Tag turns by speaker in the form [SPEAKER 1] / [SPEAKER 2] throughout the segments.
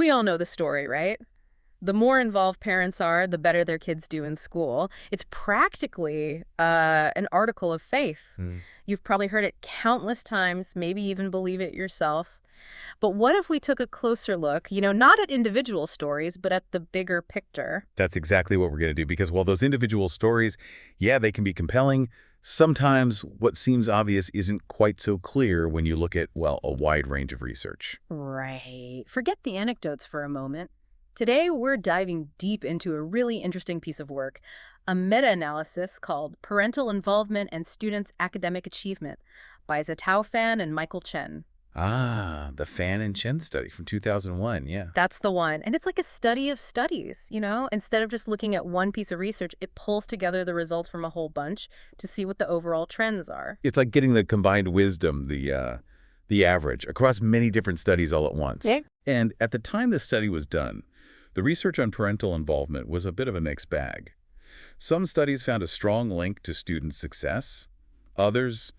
[SPEAKER 1] We all know the story, right? The more involved parents are, the better their kids do in school. It's practically an article of faith.
[SPEAKER 2] Hmm.
[SPEAKER 1] You've probably heard it countless times, maybe even believe it yourself. But what if we took a closer look, not at individual stories, but at the bigger picture?
[SPEAKER 2] That's exactly what we're going to do, because while those individual stories, yeah, they can be compelling, sometimes what seems obvious isn't quite so clear when you look at, well, a wide range of research.
[SPEAKER 1] Right. Forget the anecdotes for a moment. Today, we're diving deep into a really interesting piece of work, a meta-analysis called Parental Involvement and Students' Academic Achievement by Zhao Fan and Michael Chen.
[SPEAKER 2] Ah, the Fan and Chen study from 2001, yeah.
[SPEAKER 1] That's the one. And it's like a study of studies. Instead of just looking at one piece of research, it pulls together the results from a whole bunch to see what the overall trends are.
[SPEAKER 2] It's like getting the combined wisdom, the average, across many different studies all at once.
[SPEAKER 1] Yeah.
[SPEAKER 2] And at the time this study was done, the research on parental involvement was a bit of a mixed bag. Some studies found a strong link to student success. Others,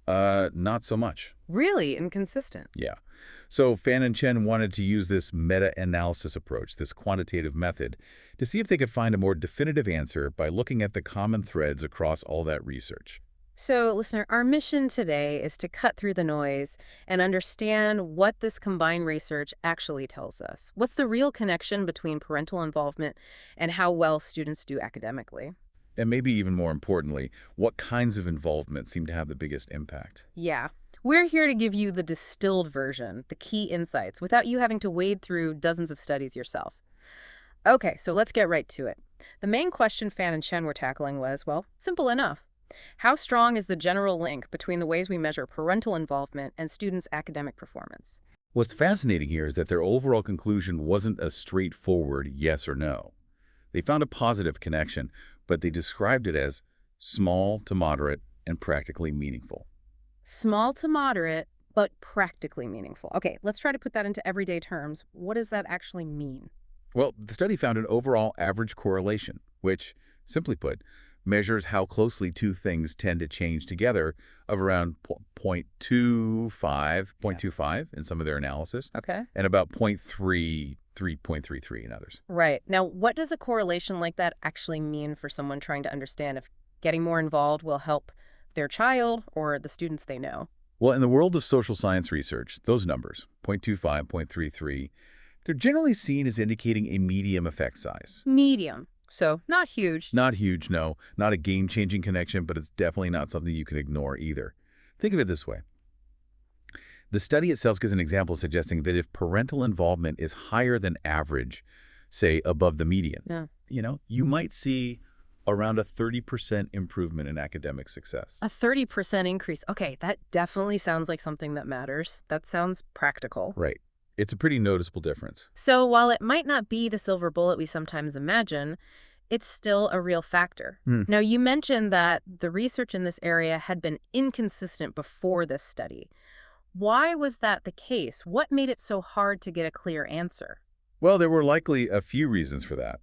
[SPEAKER 2] not so much.
[SPEAKER 1] Really inconsistent.
[SPEAKER 2] Yeah. So Fan and Chen wanted to use this meta-analysis approach, this quantitative method, to see if they could find a more definitive answer by looking at the common threads across all that research.
[SPEAKER 1] So, listener, our mission today is to cut through the noise and understand what this combined research actually tells us. What's the real connection between parental involvement and how well students do academically?
[SPEAKER 2] And maybe even more importantly, what kinds of involvement seem to have the biggest impact.
[SPEAKER 1] Yeah. We're here to give you the distilled version, the key insights, without you having to wade through dozens of studies yourself. Okay, so let's get right to it. The main question Fan and Chen were tackling was, well, simple enough. How strong is the general link between the ways we measure parental involvement and students' academic performance?
[SPEAKER 2] What's fascinating here is that their overall conclusion wasn't a straightforward yes or no. They found a positive connection, but they described it as small to moderate and practically meaningful.
[SPEAKER 1] Small to moderate, but practically meaningful. Okay, let's try to put that into everyday terms. What does that actually mean?
[SPEAKER 2] Well, the study found an overall average correlation, which, simply put, measures how closely two things tend to change together of around 0.25 in some of their analysis,
[SPEAKER 1] Okay.
[SPEAKER 2] and about 0.33 in others.
[SPEAKER 1] Right. Now, what does a correlation like that actually mean for someone trying to understand if getting more involved will help their child or the students they know?
[SPEAKER 2] Well, in the world of social science research, those numbers, 0.25, 0.33, they're generally seen as indicating a medium effect size.
[SPEAKER 1] Medium. So, not huge.
[SPEAKER 2] Not huge, no. Not a game-changing connection, but it's definitely not something you can ignore either. Think of it this way. The study itself gives an example suggesting that if parental involvement is higher than average, say above the median,
[SPEAKER 1] Yeah.
[SPEAKER 2] you might see around a 30% improvement in academic success.
[SPEAKER 1] A 30% increase. Okay, that definitely sounds like something that matters. That sounds practical.
[SPEAKER 2] Right. It's a pretty noticeable difference.
[SPEAKER 1] So while it might not be the silver bullet we sometimes imagine, it's still a real factor.
[SPEAKER 2] Hmm.
[SPEAKER 1] Now, you mentioned that the research in this area had been inconsistent before this study. Why was that the case? What made it so hard to get a clear answer?
[SPEAKER 2] Well, there were likely a few reasons for that.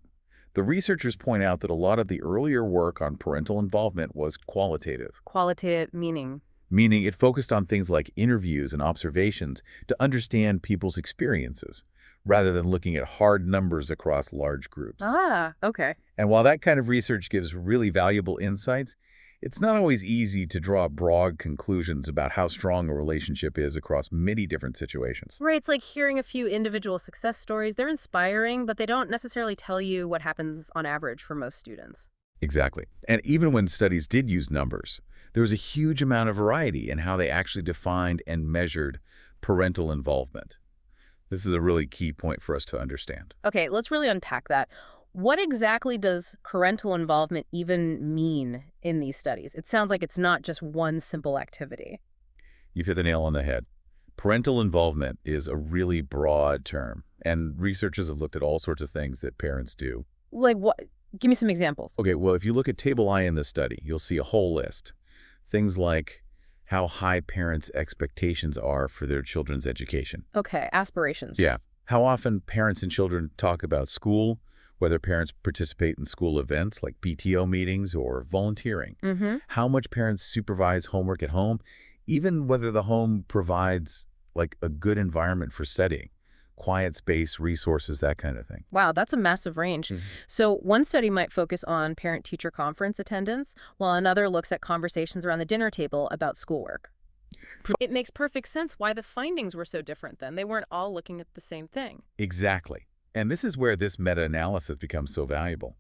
[SPEAKER 2] The researchers point out that a lot of the earlier work on parental involvement was qualitative,
[SPEAKER 1] Qualitative meaning.
[SPEAKER 2] meaning it focused on things like interviews and observations to understand people's experiences, rather than looking at hard numbers across large groups.
[SPEAKER 1] Ah, okay.
[SPEAKER 2] And while that kind of research gives really valuable insights, it's not always easy to draw broad conclusions about how strong a relationship is across many different situations.
[SPEAKER 1] Right, it's like hearing a few individual success stories. They're inspiring, but they don't necessarily tell you what happens on average for most students.
[SPEAKER 2] Exactly. And even when studies did use numbers, there was a huge amount of variety in how they actually defined and measured parental involvement. This is a really key point for us to understand.
[SPEAKER 1] Okay, let's really unpack that. What exactly does parental involvement even mean in these studies? It sounds like it's not just one simple activity.
[SPEAKER 2] You've hit the nail on the head. Parental involvement is a really broad term, and researchers have looked at all sorts of things that parents do.
[SPEAKER 1] Like what? Give me some examples.
[SPEAKER 2] Okay, well, if you look at Table I in this study, you'll see a whole list. Things like how high parents' expectations are for their children's education.
[SPEAKER 1] Okay, aspirations.
[SPEAKER 2] Yeah. How often parents and children talk about school, whether parents participate in school events like PTO meetings or volunteering.
[SPEAKER 1] Mm-hmm.
[SPEAKER 2] How much parents supervise homework at home, even whether the home provides like a good environment for studying. quiet space, resources, that kind of thing.
[SPEAKER 1] Wow, that's a massive range.
[SPEAKER 2] Mhm.
[SPEAKER 1] So one study might focus on parent-teacher conference attendance, while another looks at conversations around the dinner table about schoolwork. It makes perfect sense why the findings were so different then. They weren't all looking at the same thing.
[SPEAKER 2] Exactly. And this is where this meta-analysis becomes so valuable.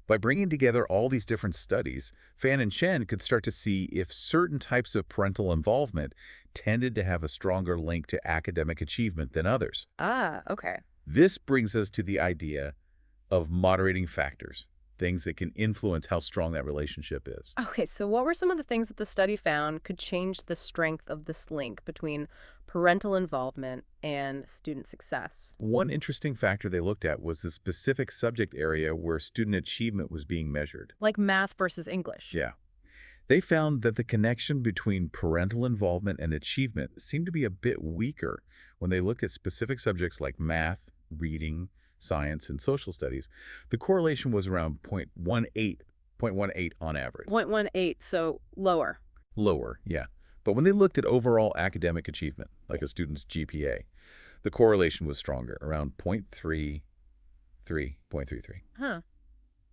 [SPEAKER 2] By bringing together all these different studies, Fan and Chen could start to see if certain types of parental involvement tended to have a stronger link to academic achievement than others.
[SPEAKER 1] Ah, okay.
[SPEAKER 2] This brings us to the idea of moderating factors, things that can influence how strong that relationship is.
[SPEAKER 1] Okay, so what were some of the things that the study found could change the strength of this link between parental involvement and student success?
[SPEAKER 2] One interesting factor they looked at was the specific subject area where student achievement was being measured.
[SPEAKER 1] Like math versus English.
[SPEAKER 2] Yeah. They found that the connection between parental involvement and achievement seemed to be a bit weaker when they looked at specific subjects like math, reading, science, and social studies. The correlation was around 0.18 on average.
[SPEAKER 1] 0.18, so lower.
[SPEAKER 2] Lower, yeah. But when they looked at overall academic achievement, like a student's GPA, the correlation was stronger, around 0.33.
[SPEAKER 1] Huh.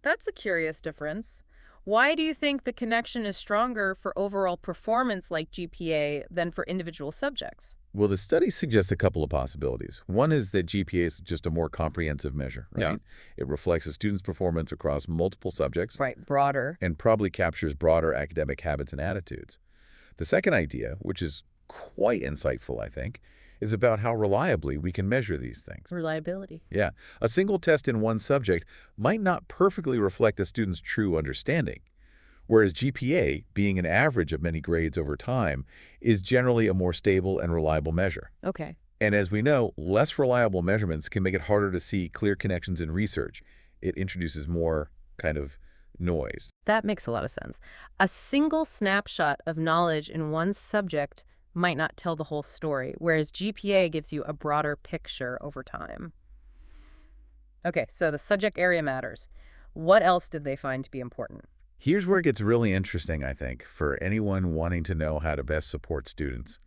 [SPEAKER 1] That's a curious difference. Why do you think the connection is stronger for overall performance like GPA than for individual subjects?
[SPEAKER 2] Well, the study suggests a couple of possibilities. One is that GPA is just a more comprehensive measure, right?
[SPEAKER 1] Yeah.
[SPEAKER 2] It reflects a student's performance across multiple subjects
[SPEAKER 1] Right, broader.
[SPEAKER 2] and probably captures broader academic habits and attitudes. The second idea, which is quite insightful, I think, is about how reliably we can measure these things.
[SPEAKER 1] Reliability.
[SPEAKER 2] Yeah, a single test in one subject might not perfectly reflect a student's true understanding, whereas GPA, being an average of many grades over time, is generally a more stable and reliable measure.
[SPEAKER 1] Okay.
[SPEAKER 2] And as we know, less reliable measurements can make it harder to see clear connections in research. It introduces more kind of noise.
[SPEAKER 1] That makes a lot of sense. A single snapshot of knowledge in one subject might not tell the whole story, whereas GPA gives you a broader picture over time. Okay, so the subject area matters. What else did they find to be important?
[SPEAKER 2] Here's where it gets really interesting, I think, for anyone wanting to know how to best support students.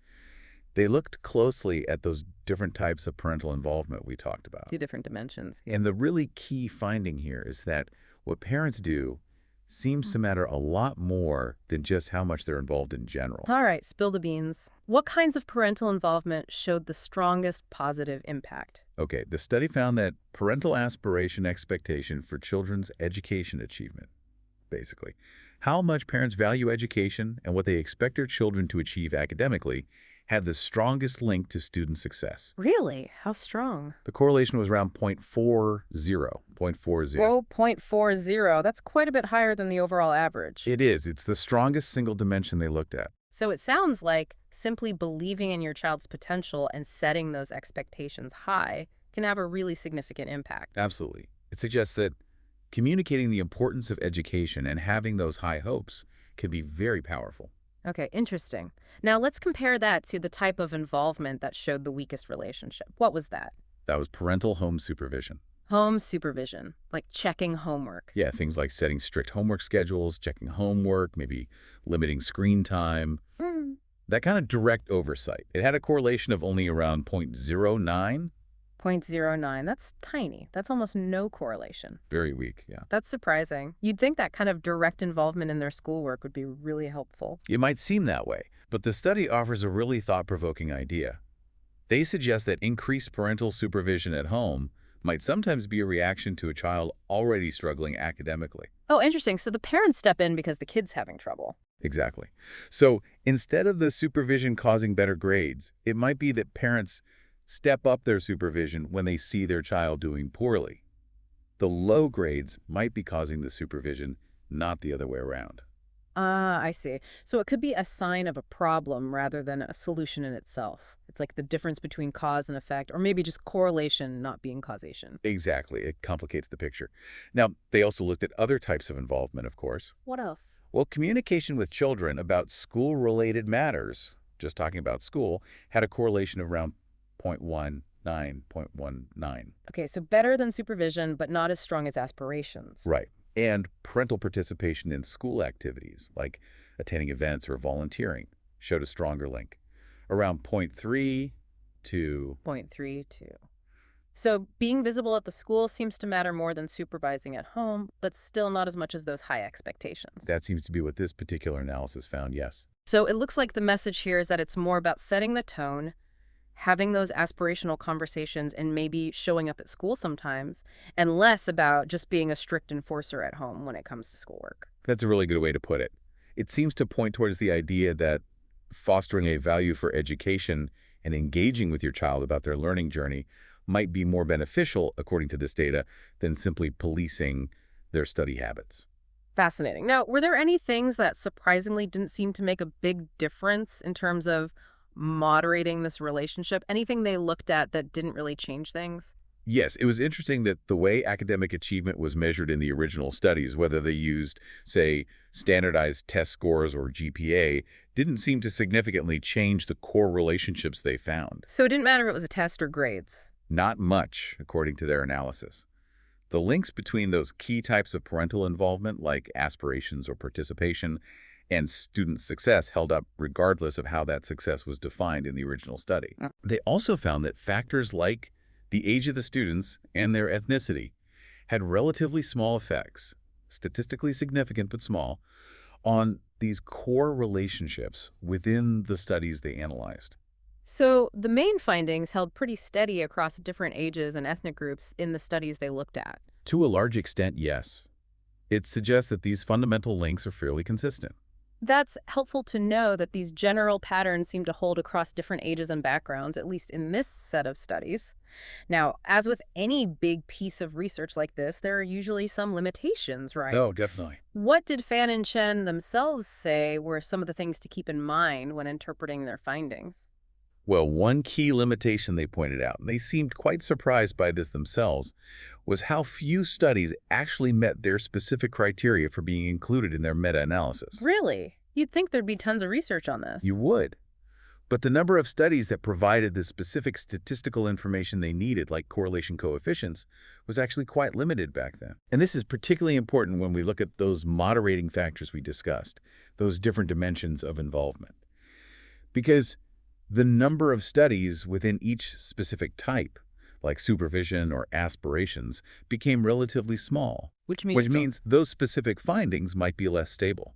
[SPEAKER 2] They looked closely at those different types of parental involvement we talked about.
[SPEAKER 1] Two different dimensions.
[SPEAKER 2] And the really key finding here is that what parents do seems to matter a lot more than just how much they're involved in general.
[SPEAKER 1] All right, spill the beans. What kinds of parental involvement showed the strongest positive impact?
[SPEAKER 2] Okay, the study found that parental aspiration expectation for children's education achievement, basically, how much parents value education and what they expect their children to achieve academically, had the strongest link to student success.
[SPEAKER 1] Really? How strong?
[SPEAKER 2] The correlation was around 0.40.
[SPEAKER 1] Whoa, 0.40. That's quite a bit higher than the overall average.
[SPEAKER 2] It is. It's the strongest single dimension they looked at.
[SPEAKER 1] So it sounds like simply believing in your child's potential and setting those expectations high can have a really significant impact.
[SPEAKER 2] Absolutely. It suggests that communicating the importance of education and having those high hopes can be very powerful.
[SPEAKER 1] Okay, interesting. Now let's compare that to the type of involvement that showed the weakest relationship. What was that?
[SPEAKER 2] That was parental home supervision.
[SPEAKER 1] Home supervision, like checking homework.
[SPEAKER 2] Yeah, things like setting strict homework schedules, checking homework, maybe limiting screen time.
[SPEAKER 1] Hmm.
[SPEAKER 2] That kind of direct oversight. It had a correlation of only around 0.09.
[SPEAKER 1] 0.09. That's tiny. That's almost no correlation.
[SPEAKER 2] Very weak, yeah.
[SPEAKER 1] That's surprising. You'd think that kind of direct involvement in their schoolwork would be really helpful.
[SPEAKER 2] It might seem that way, but the study offers a really thought-provoking idea. They suggest that increased parental supervision at home might sometimes be a reaction to a child already struggling academically.
[SPEAKER 1] Oh, interesting. So the parents step in because the kid's having trouble.
[SPEAKER 2] Exactly. So instead of the supervision causing better grades, it might be that parents step up their supervision when they see their child doing poorly. The low grades might be causing the supervision, not the other way around.
[SPEAKER 1] Ah, I see. So it could be a sign of a problem rather than a solution in itself. It's like the difference between cause and effect, or maybe just correlation not being causation.
[SPEAKER 2] Exactly. It complicates the picture. Now, they also looked at other types of involvement, of course.
[SPEAKER 1] What else?
[SPEAKER 2] Well, communication with children about school-related matters, just talking about school, had a correlation of around 0.19.
[SPEAKER 1] Okay, so better than supervision, but not as strong as aspirations.
[SPEAKER 2] Right. And parental participation in school activities, like attending events or volunteering, showed a stronger link, around 0.3 to
[SPEAKER 1] 0.32. So being visible at the school seems to matter more than supervising at home, but still not as much as those high expectations.
[SPEAKER 2] That seems to be what this particular analysis found, yes.
[SPEAKER 1] So it looks like the message here is that it's more about setting the tone, having those aspirational conversations, and maybe showing up at school sometimes, and less about just being a strict enforcer at home when it comes to schoolwork.
[SPEAKER 2] That's a really good way to put it. It seems to point towards the idea that fostering a value for education and engaging with your child about their learning journey might be more beneficial, according to this data, than simply policing their study habits.
[SPEAKER 1] Fascinating. Now, were there any things that surprisingly didn't seem to make a big difference in terms of moderating this relationship? Anything they looked at that didn't really change things?
[SPEAKER 2] Yes, it was interesting that the way academic achievement was measured in the original studies, whether they used, say, standardized test scores or GPA, didn't seem to significantly change the core relationships they found.
[SPEAKER 1] So it didn't matter if it was a test or grades.
[SPEAKER 2] Not much, according to their analysis. The links between those key types of parental involvement, like aspirations or participation, and student success held up regardless of how that success was defined in the original study.
[SPEAKER 1] Mm.
[SPEAKER 2] They also found that factors like the age of the students and their ethnicity had relatively small effects, statistically significant but small, on these core relationships within the studies they analyzed.
[SPEAKER 1] So the main findings held pretty steady across different ages and ethnic groups in the studies they looked at.
[SPEAKER 2] To a large extent, yes. It suggests that these fundamental links are fairly consistent.
[SPEAKER 1] That's helpful to know that these general patterns seem to hold across different ages and backgrounds, at least in this set of studies. Now, as with any big piece of research like this, there are usually some limitations, right?
[SPEAKER 2] Oh, definitely.
[SPEAKER 1] What did Fan and Chen themselves say were some of the things to keep in mind when interpreting their findings?
[SPEAKER 2] Well, one key limitation they pointed out, and they seemed quite surprised by this themselves, was how few studies actually met their specific criteria for being included in their meta-analysis.
[SPEAKER 1] Really? You'd think there'd be tons of research on this.
[SPEAKER 2] You would. But the number of studies that provided the specific statistical information they needed, like correlation coefficients, was actually quite limited back then. And this is particularly important when we look at those moderating factors we discussed, those different dimensions of involvement. Because the number of studies within each specific type, like supervision or aspirations, became relatively small,
[SPEAKER 1] Which
[SPEAKER 2] which
[SPEAKER 1] means
[SPEAKER 2] means those specific findings might be less stable.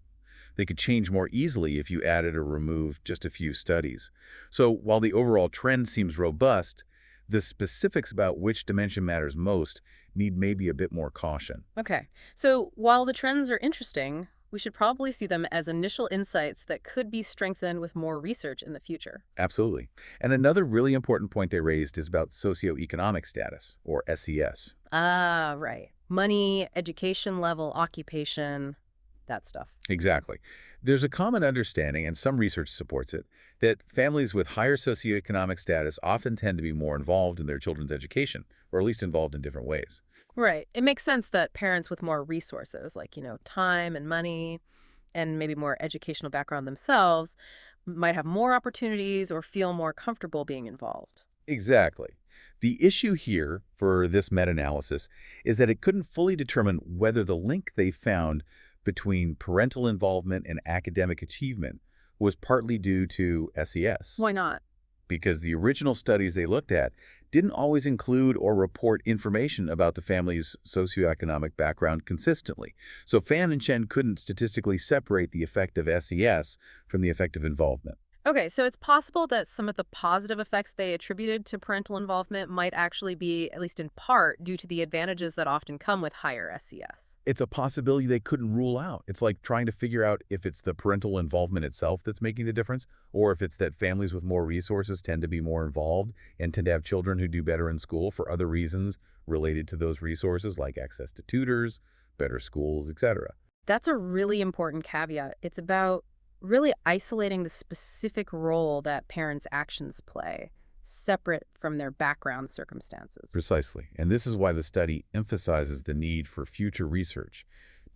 [SPEAKER 2] They could change more easily if you added or removed just a few studies. So while the overall trend seems robust, the specifics about which dimension matters most need maybe a bit more caution.
[SPEAKER 1] Okay. So while the trends are interesting, we should probably see them as initial insights that could be strengthened with more research in the future.
[SPEAKER 2] Absolutely. And another really important point they raised is about socioeconomic status, or SES.
[SPEAKER 1] Ah, right. Money, education level, occupation, that stuff.
[SPEAKER 2] Exactly. There's a common understanding, and some research supports it, that families with higher socioeconomic status often tend to be more involved in their children's education, or at least involved in different ways.
[SPEAKER 1] Right. It makes sense that parents with more resources, like, time and money, and maybe more educational background themselves, might have more opportunities or feel more comfortable being involved.
[SPEAKER 2] Exactly. The issue here for this meta-analysis is that it couldn't fully determine whether the link they found between parental involvement and academic achievement was partly due to SES,
[SPEAKER 1] Why not?
[SPEAKER 2] because the original studies they looked at didn't always include or report information about the family's socioeconomic background consistently. So Fan and Chen couldn't statistically separate the effect of SES from the effect of involvement.
[SPEAKER 1] Okay, so it's possible that some of the positive effects they attributed to parental involvement might actually be, at least in part, due to the advantages that often come with higher SES.
[SPEAKER 2] It's a possibility they couldn't rule out. It's like trying to figure out if it's the parental involvement itself that's making the difference, or if it's that families with more resources tend to be more involved and tend to have children who do better in school for other reasons related to those resources, like access to tutors, better schools, etc.
[SPEAKER 1] That's a really important caveat. It's about really isolating the specific role that parents' actions play, separate from their background circumstances.
[SPEAKER 2] Precisely. And this is why the study emphasizes the need for future research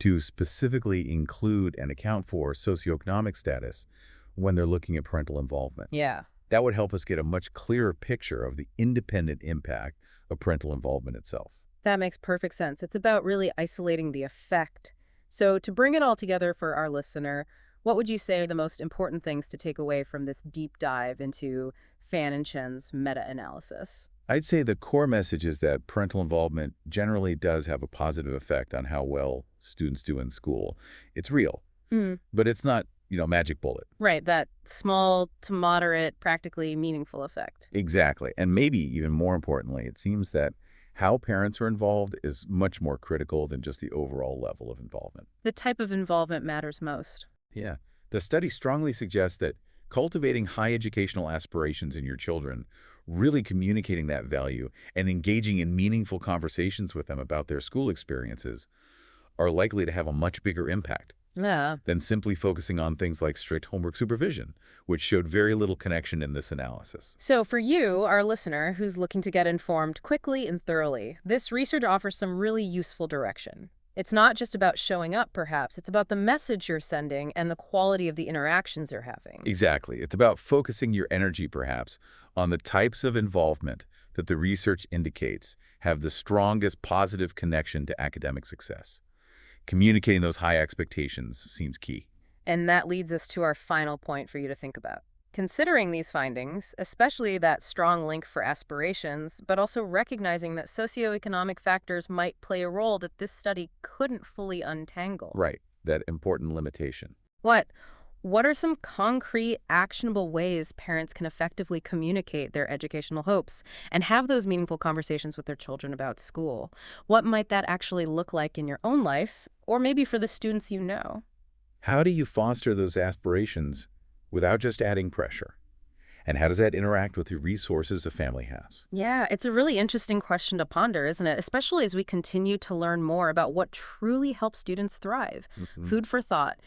[SPEAKER 2] to specifically include and account for socioeconomic status when they're looking at parental involvement.
[SPEAKER 1] Yeah.
[SPEAKER 2] That would help us get a much clearer picture of the independent impact of parental involvement itself.
[SPEAKER 1] That makes perfect sense. It's about really isolating the effect. So to bring it all together for our listener, what would you say are the most important things to take away from this deep dive into Fan and Chen's meta-analysis?
[SPEAKER 2] I'd say the core message is that parental involvement generally does have a positive effect on how well students do in school. It's real,
[SPEAKER 1] Mm,
[SPEAKER 2] but it's not, magic bullet.
[SPEAKER 1] right, that small to moderate, practically meaningful effect.
[SPEAKER 2] Exactly. And maybe even more importantly, it seems that how parents are involved is much more critical than just the overall level of involvement.
[SPEAKER 1] The type of involvement matters most.
[SPEAKER 2] Yeah. The study strongly suggests that cultivating high educational aspirations in your children, really communicating that value, and engaging in meaningful conversations with them about their school experiences are likely to have a much bigger impact
[SPEAKER 1] Yeah.
[SPEAKER 2] than simply focusing on things like strict homework supervision, which showed very little connection in this analysis.
[SPEAKER 1] So for you, our listener, who's looking to get informed quickly and thoroughly, this research offers some really useful direction. It's not just about showing up, perhaps. It's about the message you're sending and the quality of the interactions you're having.
[SPEAKER 2] Exactly. It's about focusing your energy, perhaps, on the types of involvement that the research indicates have the strongest positive connection to academic success. Communicating those high expectations seems key.
[SPEAKER 1] And that leads us to our final point for you to think about. Considering these findings, especially that strong link for aspirations, but also recognizing that socioeconomic factors might play a role that this study couldn't fully untangle.
[SPEAKER 2] Right. That important limitation.
[SPEAKER 1] What? What are some concrete, actionable ways parents can effectively communicate their educational hopes and have those meaningful conversations with their children about school? What might that actually look like in your own life, or maybe for the students you know?
[SPEAKER 2] How do you foster those aspirations without just adding pressure? And how does that interact with the resources a family has?
[SPEAKER 1] Yeah, it's a really interesting question to ponder, isn't it? Especially as we continue to learn more about what truly helps students thrive.
[SPEAKER 2] Mhm.
[SPEAKER 1] Food for thought.